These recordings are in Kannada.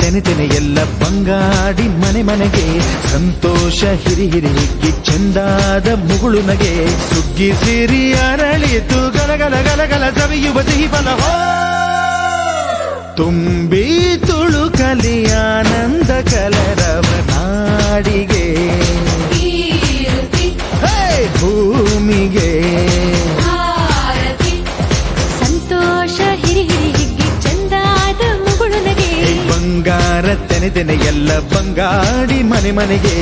ತೆನೆ ತೆನೆ ಎಲ್ಲ ಬಂಗಾಡಿ ಮನೆ ಮನೆಗೆ ಸಂತೋಷ ಹಿರಿ ಹಿರಿ ಹಿಗ್ಗಿ ಚೆಂದಾದ ಮುಗುಳು ನಗೆ ಸುಗ್ಗಿ ಸಿರಿ ಅರಳಿತು ಗಲಗಲ ಗಲಗಲ ಸವಿಯುವ ಸಿಹಿ ಫಲ ತುಂಬಿ ತುಳುಕಲಿ ಆನಂದ ಕಲರವ ನಾಡಿಗೆ ಭೂಮಿಗೆ ಸಂತೋಷ ಹಿರಿ ಹಿರಿ ಹಿಗ್ಗಿ ಚಂದಾದ ಮುಗುಳು ನಗೆ ಬಂಗಾರ ತೆನೆ ತೆನೆ ಎಲ್ಲ ಬಂಗಾಡಿ ಮನೆ ಮನೆಗೆ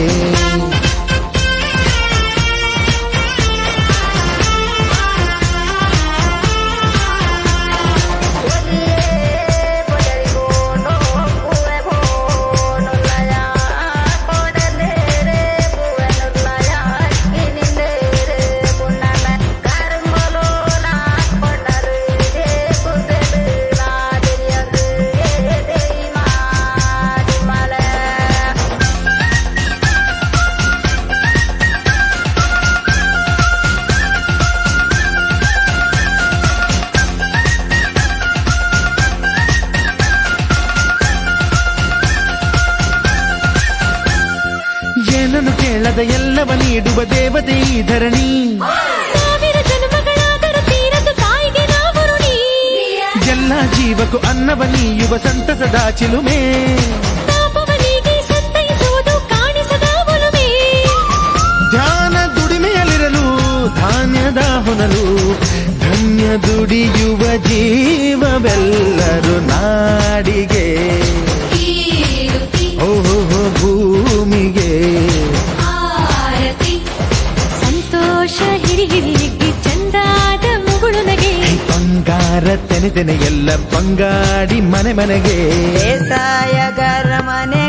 ಏನನ್ನು ಕೇಳದ ಎಲ್ಲವ ನೀಡುವ ದೇವತೆ ಈ ಧರಣಿ ಸಾವಿರ ಜನ್ಮಗಳಾದರೂ ತೀರದ ತಾಯಿಗೆ ನಾವು ಋಣಿ ಎಲ್ಲ ಜೀವಕ್ಕೂ ಅನ್ನವ ನೀಯುವ ಸಂತಸದ ಚಿಲುಮೆ ಪಾಪವನಿಗೆ ಸಂತೈಸುವುದು ಕಾಣಿಸದ ಒಲುಮೆ ಧ್ಯಾನ ದುಡಿಮೆಯಲ್ಲಿರಲು ಧಾನ್ಯದ ಹೊನಲು ಧನ್ಯ ದುಡಿಯುವ ಜೀವವೆಲ್ಲರೂ ನಾಡಿಗೆ ಓಹೋ ಭೂಮಿಗೆ ಸಂತೋಷ ಹಿರಿ ಹಿರಿ ಹಿಗ್ಗಿ ಚಂದಾದ ಮುಗುಳು ನಗೆ ಬಂಗಾರ ತೆನೆ ತೆನೆ ಎಲ್ಲ ಬಂಗಾಡಿ ಮನೆ ಮನೆಗೆ ಬೇಸಾಯಗಾರ ಮನೆಗೆ